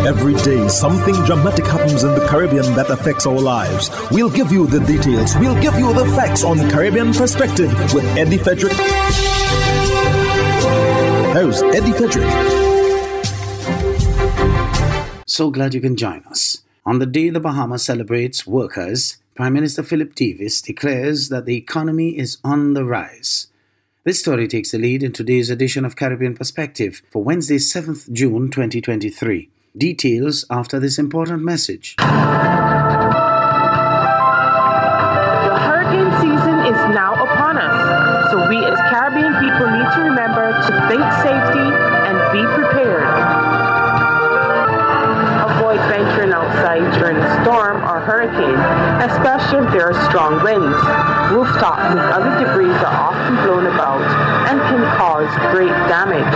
Every day, something dramatic happens in the Caribbean that affects our lives. We'll give you the details. We'll give you the facts on Caribbean Perspective with Eddie Frederick. Here's Eddie Frederick. So glad you can join us. On the day the Bahamas celebrates workers, Prime Minister Philip Davis declares that the economy is on the rise. This story takes the lead in today's edition of Caribbean Perspective for Wednesday, 7th June 2023. Details after this important message. The hurricane season is now upon us, so we as Caribbean people need to remember to think safety and be prepared. Avoid venturing outside during a storm or hurricane, especially if there are strong winds. Rooftops and other debris are often blown about and can cause great damage.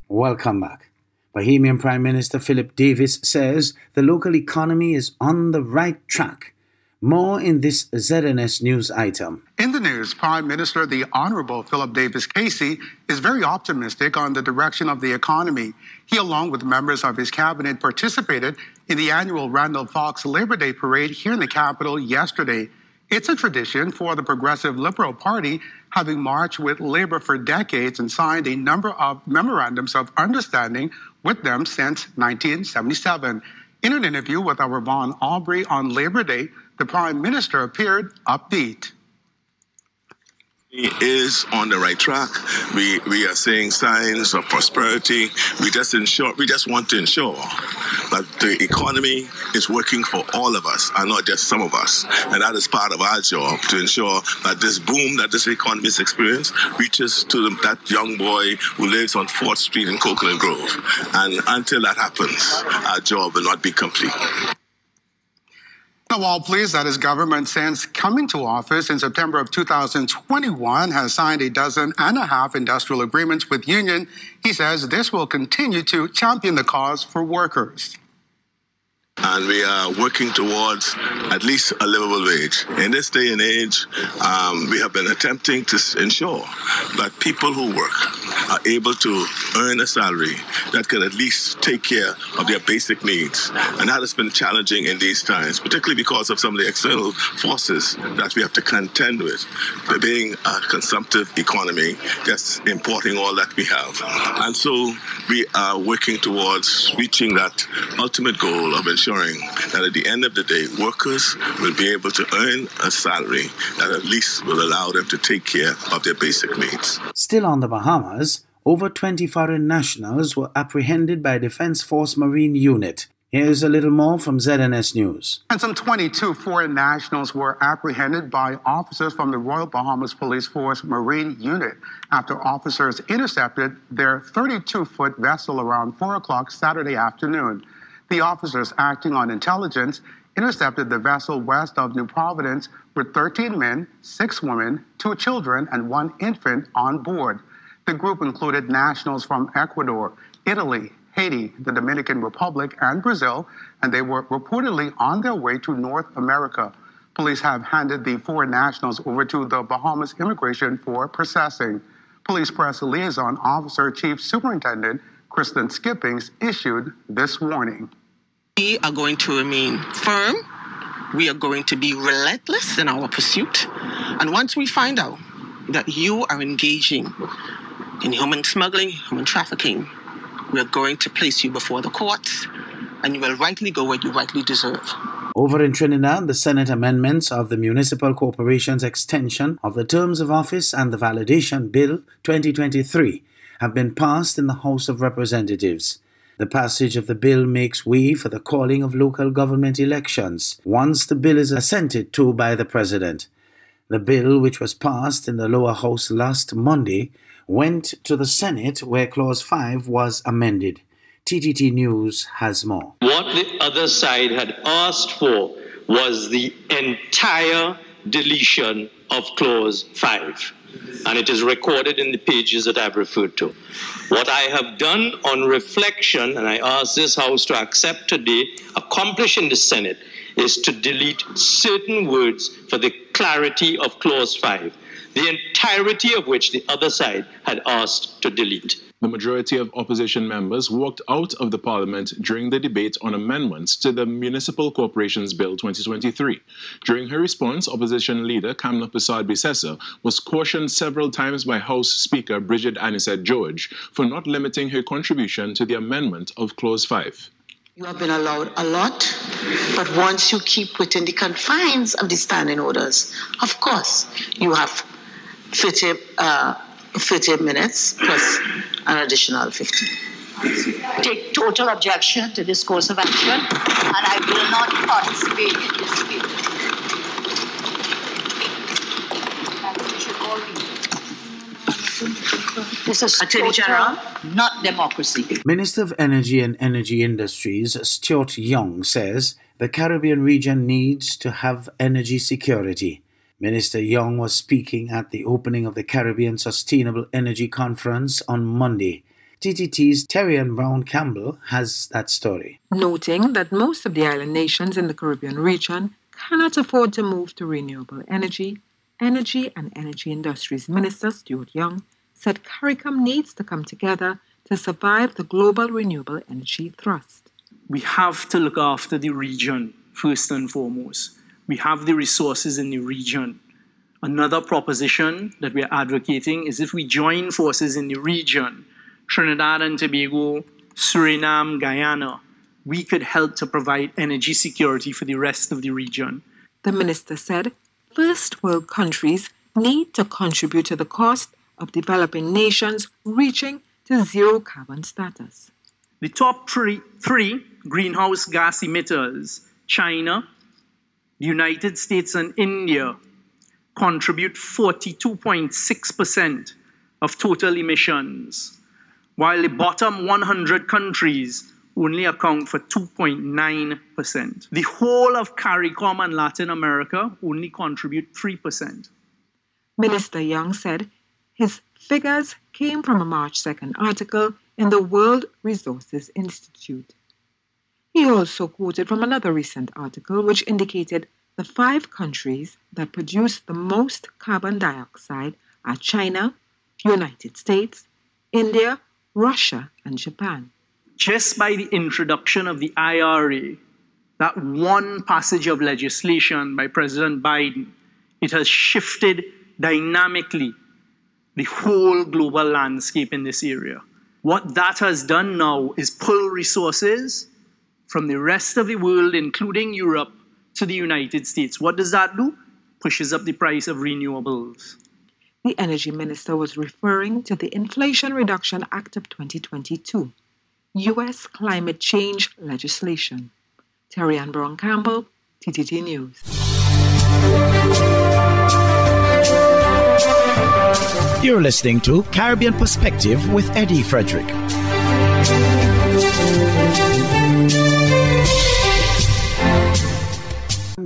Welcome back. Bahamian Prime Minister Philip Davis says the local economy is on the right track. More in this ZNS news item. In the news, Prime Minister the Honorable Philip Davis Casey is very optimistic on the direction of the economy. He, along with members of his cabinet, participated in the annual Randall Fox Labor Day Parade here in the capital yesterday. It's a tradition for the Progressive Liberal Party, having marched with Labour for decades and signed a number of memorandums of understanding with them since 1977. In an interview with our Vaughn Aubrey on Labor Day, the Prime Minister appeared upbeat. He is on the right track. We are seeing signs of prosperity. We just want to ensure that the economy is working for all of us and not just some of us. And that is part of our job, to ensure that this boom that this economy has experienced reaches to that young boy who lives on 4th Street in Coconut Grove. And until that happens, our job will not be complete. Now, while pleased that his government, since coming to office in September of 2021, has signed 12.5 industrial agreements with union, he says this will continue to champion the cause for workers. And we are working towards at least a livable wage. In this day and age, we have been attempting to ensure that people who work are able to earn a salary that can at least take care of their basic needs. And that has been challenging in these times, particularly because of some of the external forces that we have to contend with. Being a consumptive economy, just importing all that we have. And so we are working towards reaching that ultimate goal of ensuring that at the end of the day, workers will be able to earn a salary that at least will allow them to take care of their basic needs. Still on the Bahamas, over 20 foreign nationals were apprehended by Defense Force Marine Unit. Here's a little more from ZNS News. And some 22 foreign nationals were apprehended by officers from the Royal Bahamas Police Force Marine Unit after officers intercepted their 32-foot vessel around 4 o'clock Saturday afternoon. The officers, acting on intelligence, intercepted the vessel west of New Providence with 13 men, 6 women, 2 children, and 1 infant on board. The group included nationals from Ecuador, Italy, Haiti, the Dominican Republic, and Brazil, and they were reportedly on their way to North America. Police have handed the 4 nationals over to the Bahamas Immigration for processing. Police Press Liaison Officer Chief Superintendent Kristen Skippings issued this warning. We are going to remain firm. We are going to be relentless in our pursuit. And once we find out that you are engaging in human smuggling, human trafficking, we are going to place you before the courts, and you will rightly go where you rightly deserve. Over in Trinidad, the Senate amendments of the Municipal Corporation's extension of the terms of office and the Validation Bill 2023 have been passed in the House of Representatives. The passage of the bill makes way for the calling of local government elections once the bill is assented to by the President. The bill, which was passed in the lower house last Monday, went to the Senate where Clause 5 was amended. TTT News has more. What the other side had asked for was the entire deletion of Clause 5. and it is recorded in the pages that I've referred to. What I have done on reflection, and I ask this House to accept today, accomplish in the Senate, is to delete certain words for the clarity of Clause 5, the entirety of which the other side had asked to delete. The majority of opposition members walked out of the parliament during the debate on amendments to the Municipal Corporations Bill 2023. During her response, opposition leader Kamla Persad-Bissessar was cautioned several times by House Speaker Bridget Anisette George for not limiting her contribution to the amendment of Clause 5. You have been allowed a lot, but once you keep within the confines of the standing orders, of course, you have 30 minutes plus an additional 15. Take total objection to this course of action, and I will not participate in this debate. This is Attorney General, not democracy. Minister of Energy and Energy Industries, Stuart Young, says the Caribbean region needs to have energy security. Minister Young was speaking at the opening of the Caribbean Sustainable Energy Conference on Monday. TTT's Terry and Brown Campbell has that story. Noting that most of the island nations in the Caribbean region cannot afford to move to renewable energy, Energy and Energy Industries Minister Stuart Young said CARICOM needs to come together to survive the global renewable energy thrust. We have to look after the region first and foremost. We have the resources in the region. Another proposition that we are advocating is if we join forces in the region, Trinidad and Tobago, Suriname, Guyana, we could help to provide energy security for the rest of the region. The minister said first world countries need to contribute to the cost of developing nations reaching to zero carbon status. The top three greenhouse gas emitters, China, the United States and India, contribute 42.6% of total emissions, while the bottom 100 countries only account for 2.9%. The whole of CARICOM and Latin America only contribute 3%. Minister Young said his figures came from a March 2nd article in the World Resources Institute. He also quoted from another recent article which indicated the 5 countries that produce the most carbon dioxide are China, United States, India, Russia, and Japan. Just by the introduction of the IRA, that one passage of legislation by President Biden, it has shifted dynamically the whole global landscape in this area. What that has done now is pull resources from the rest of the world, including Europe, to the United States. What does that do? Pushes up the price of renewables. The Energy Minister was referring to the Inflation Reduction Act of 2022, U.S. climate change legislation. Terry Ann Brown Campbell, TTT News. You're listening to Caribbean Perspective with Eddie Frederick.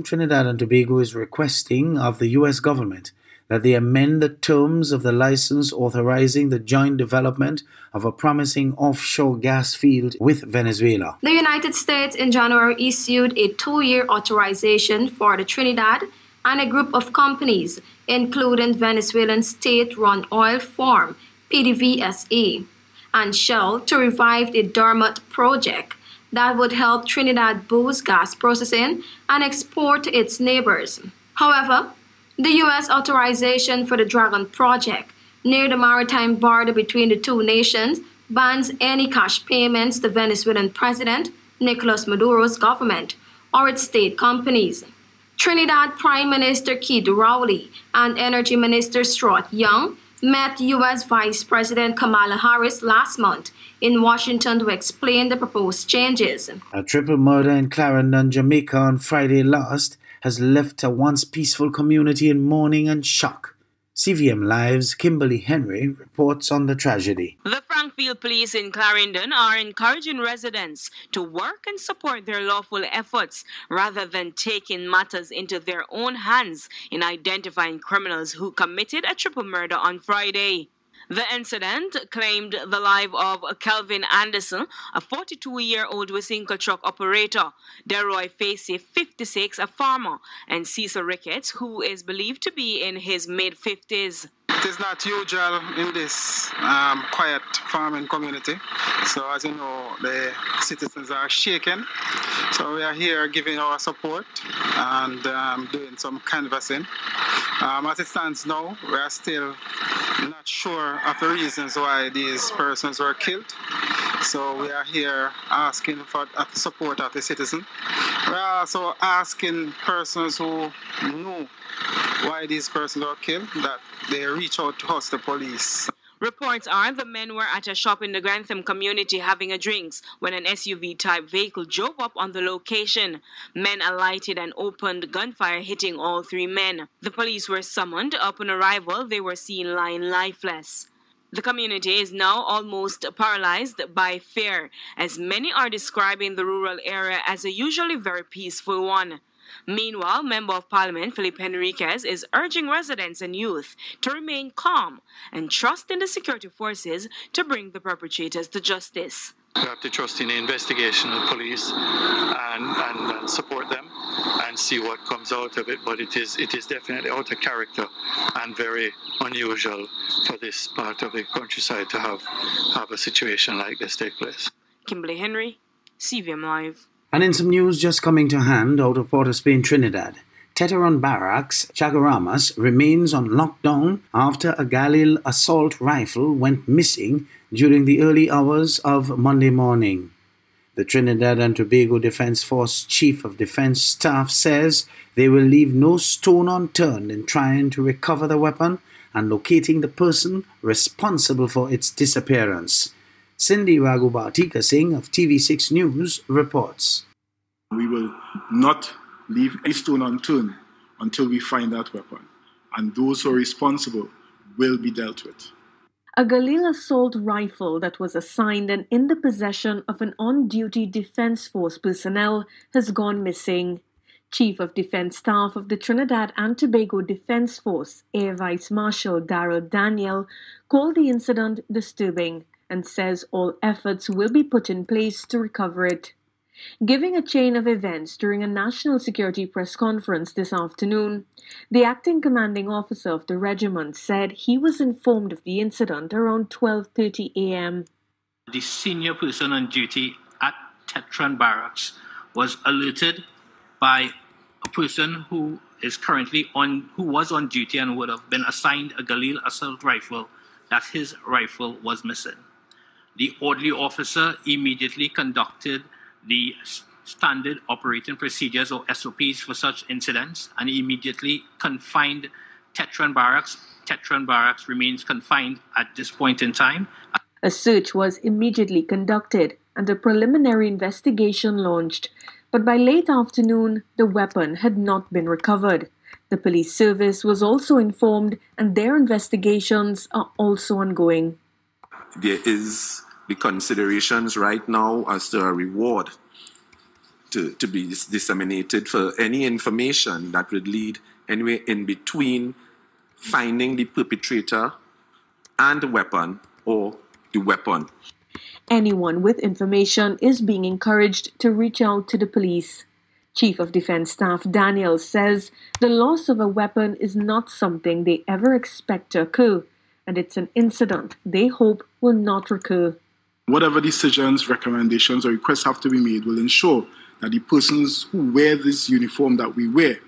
Trinidad and Tobago is requesting of the U.S. government that they amend the terms of the license authorizing the joint development of a promising offshore gas field with Venezuela. The United States in January issued a 2-year authorization for the Trinidad and a group of companies, including Venezuelan state-run oil firm PDVSA and Shell, to revive the Dermot project that would help Trinidad boost gas processing and export to its neighbors. However, the U.S. authorization for the Dragon project near the maritime border between the two nations bans any cash payments to Venezuelan President Nicolas Maduro's government or its state companies. Trinidad Prime Minister Keith Rowley and Energy Minister Stuart Young met U.S. Vice President Kamala Harris last month in Washington to explain the proposed changes. A triple murder in Clarendon, Jamaica on Friday last has left a once peaceful community in mourning and shock. CVM Live's Kimberly Henry reports on the tragedy. The Frankfield Police in Clarendon are encouraging residents to work and support their lawful efforts rather than taking matters into their own hands in identifying criminals who committed a triple murder on Friday. The incident claimed the life of Kelvin Anderson, a 42-year-old Wisynco truck operator, Deroy Facey, 56, a farmer, and Cecil Ricketts, who is believed to be in his mid-50s. It is not usual in this quiet farming community. So as you know, the citizens are shaken. So we are here giving our support and doing some canvassing. As it stands now, we are still not sure of the reasons why these persons were killed. So we are here asking for the support of the citizen. We are also asking persons who know why these persons were killed that they reach out to us, the police. Reports are the men were at a shop in the Grantham community having a drinks when an SUV-type vehicle drove up on the location. Men alighted and opened gunfire, hitting all three men. The police were summoned. Upon arrival, they were seen lying lifeless. The community is now almost paralyzed by fear, as many are describing the rural area as a usually very peaceful one. Meanwhile, Member of Parliament Philip Henriquez is urging residents and youth to remain calm and trust in the security forces to bring the perpetrators to justice. We have to trust in the investigation of police and support them and see what comes out of it. But it is definitely out of character and very unusual for this part of the countryside to have a situation like this take place. Kimberly Henry, CVM Live. And in some news just coming to hand out of Port of Spain, Trinidad, Teteron Barracks, Chagaramas, remains on lockdown after a Galil assault rifle went missing during the early hours of Monday morning. The Trinidad and Tobago Defense Force Chief of Defense Staff says they will leave no stone unturned in trying to recover the weapon and locating the person responsible for its disappearance. Cindy Raghubatika Singh of TV6 News reports. We will not leave a stone unturned until we find that weapon, and those who are responsible will be dealt with. A Galil assault rifle that was assigned and in the possession of an on-duty Defense Force personnel has gone missing. Chief of Defense Staff of the Trinidad and Tobago Defense Force, Air Vice Marshal Daryl Daniel, called the incident disturbing and says all efforts will be put in place to recover it. Giving a chain of events during a national security press conference this afternoon, the acting commanding officer of the regiment said he was informed of the incident around 12:30 a.m. The senior person on duty at Teteron Barracks was alerted by a person who was on duty and would have been assigned a Galil assault rifle that his rifle was missing. The orderly officer immediately conducted the standard operating procedures or SOPs for such incidents and immediately confined Teteron Barracks. Teteron Barracks remains confined at this point in time. A search was immediately conducted and a preliminary investigation launched, but by late afternoon, the weapon had not been recovered. The police service was also informed and their investigations are also ongoing. There is the considerations right now as to a reward to be disseminated for any information that would lead anywhere in between finding the perpetrator and the weapon or the weapon. Anyone with information is being encouraged to reach out to the police. Chief of Defense Staff Daniel says the loss of a weapon is not something they ever expect to occur, and it's an incident they hope will not recur. Whatever decisions, recommendations, or requests have to be made will ensure that the persons who wear this uniform that we wear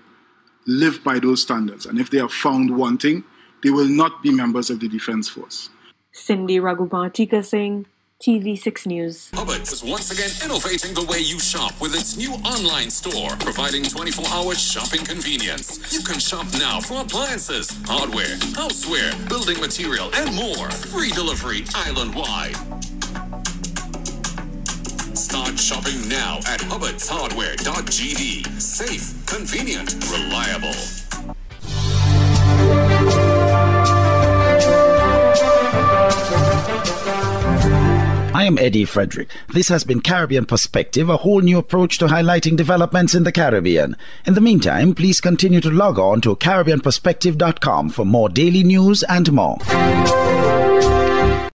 live by those standards. And if they are found wanting, they will not be members of the Defense Force. Cindy Raghubatika Singh, TV6 News. Hubbards is once again innovating the way you shop with its new online store, providing 24-hour shopping convenience. You can shop now for appliances, hardware, houseware, building material, and more. Free delivery island-wide. Start shopping now at hubbardshardware.gd. Safe, convenient, reliable. I am Eddie Frederick. This has been Caribbean Perspective, a whole new approach to highlighting developments in the Caribbean. In the meantime, please continue to log on to CaribbeanPerspective.com for more daily news and more.